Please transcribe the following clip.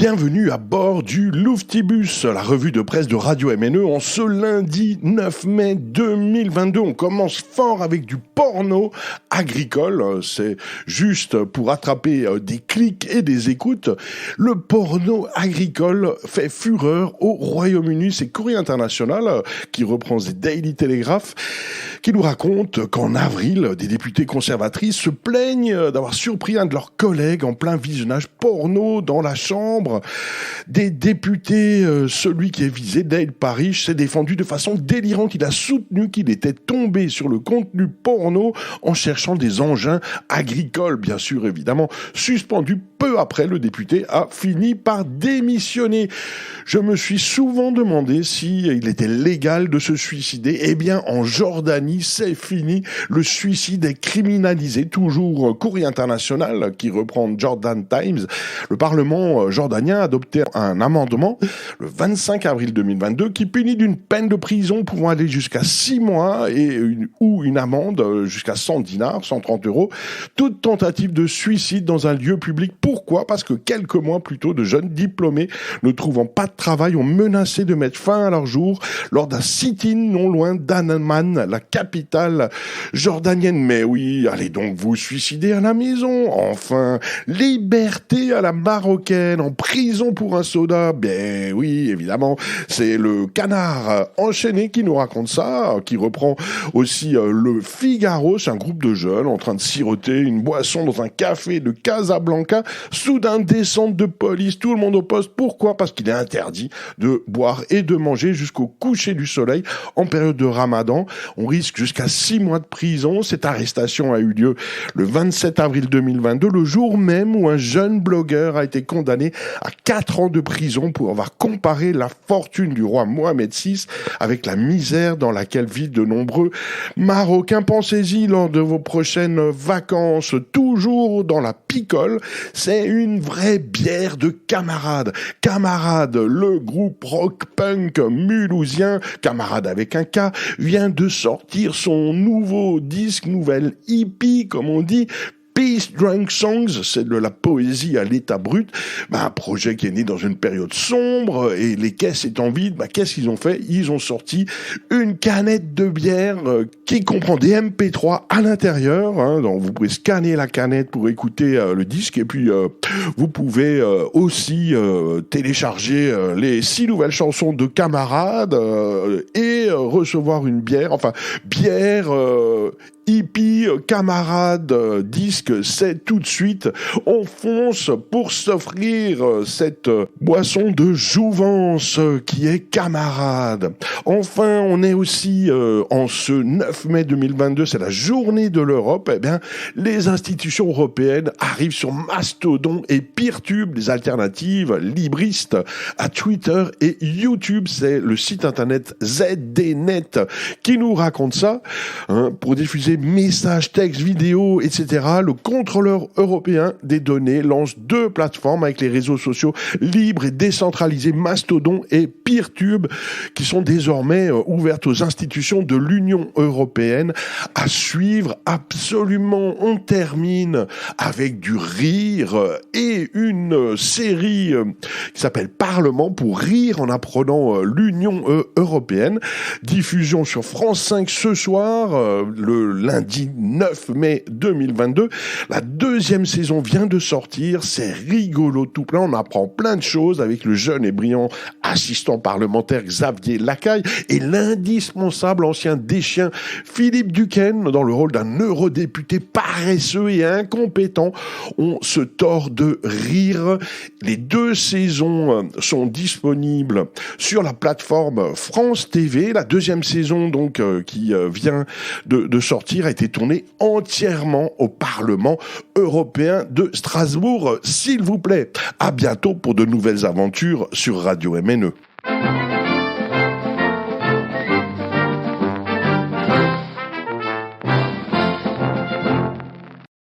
Bienvenue à bord du Louftibus, la revue de presse de Radio MNE en ce lundi 9 mai 2022. On commence fort avec du porno agricole. C'est juste pour attraper des clics et des écoutes. Le porno agricole fait fureur au Royaume-Uni. C'est Courrier International qui reprend The Daily Telegraph qui nous raconte qu'en avril, des députées conservatrices se plaignent d'avoir surpris un de leurs collègues en plein visionnage porno dans la chambre des députés. Celui qui est visé, Dale Parish, s'est défendu de façon délirante. Il a soutenu qu'il était tombé sur le contenu porno en cherchant des engins agricoles, bien sûr, évidemment. Suspendu peu après, le député a fini par démissionner. Je me suis souvent demandé s'il était légal de se suicider. Eh bien, en Jordanie, c'est fini. Le suicide est criminalisé. Toujours Courrier International qui reprend Jordan Times. Le Parlement jordanien a adopté un amendement le 25 avril 2022 qui punit d'une peine de prison pouvant aller jusqu'à 6 mois ou une amende jusqu'à 100 dinars, 130 euros, toute tentative de suicide dans un lieu public. Pourquoi ? Parce que quelques mois plus tôt, de jeunes diplômés ne trouvant pas de travail ont menacé de mettre fin à leur jour lors d'un sit-in non loin d'Amman, la capitale jordanienne. Mais oui, allez donc vous suicider à la maison. Enfin, liberté à la marocaine, en prison pour un soda. Ben oui, évidemment, c'est le Canard enchaîné qui nous raconte ça, qui reprend aussi le Figaro. C'est un groupe de jeunes en train de siroter une boisson dans un café de Casablanca. Soudain, descente de police, tout le monde au poste. Pourquoi ? Parce qu'il est interdit de boire et de manger jusqu'au coucher du soleil en période de Ramadan. On risque jusqu'à 6 mois de prison. Cette arrestation a eu lieu le 27 avril 2022, le jour même où un jeune blogueur a été condamné à 4 ans de prison pour avoir comparé la fortune du roi Mohamed VI avec la misère dans laquelle vivent de nombreux Marocains. Pensez-y lors de vos prochaines vacances, toujours dans la picole. C'est une vraie bière de Camarade. Camarade, le groupe rock-punk mulhousien, Camarade avec un K, vient de sortir son nouveau disque, nouvelle hippie, comme on dit, Peace Drunk Songs, c'est de la poésie à l'état brut. Un projet qui est né dans une période sombre et les caisses étant vides, qu'est-ce qu'ils ont fait ? Ils ont sorti une canette de bière qui comprend des MP3 à l'intérieur. Donc vous pouvez scanner la canette pour écouter le disque et puis vous pouvez aussi télécharger les 6 nouvelles chansons de Camarade et recevoir une bière, bière hippie, Camarade, disque, c'est tout de suite. On fonce pour s'offrir cette boisson de jouvence qui est Camarade. Enfin, on est aussi en ce 9 mai 2022, c'est la journée de l'Europe. Eh bien, les institutions européennes arrivent sur Mastodon et Peertube, des alternatives libristes à Twitter et YouTube. C'est le site internet ZDNet qui nous raconte ça, pour diffuser messages, textes, vidéos, etc. Le contrôleur européen des données lance 2 plateformes avec les réseaux sociaux libres et décentralisés, Mastodon et Peertube, qui sont désormais ouvertes aux institutions de l'Union européenne. À suivre absolument. On termine avec du rire et une série qui s'appelle Parlement pour rire en apprenant l'Union européenne. Diffusion sur France 5 ce soir, le lundi 9 mai 2022. La 2e saison vient de sortir. C'est rigolo tout plein. On apprend plein de choses avec le jeune et brillant assistant parlementaire Xavier Lacaille et l'indispensable ancien déchien Philippe Duquesne dans le rôle d'un eurodéputé paresseux et incompétent. On se tord de rire. Les 2 saisons sont disponibles sur la plateforme France TV. La 2e saison donc qui vient de sortir a été tournée entièrement au Parlement européen de Strasbourg. S'il vous plaît, à bientôt pour de nouvelles aventures sur Radio MNE.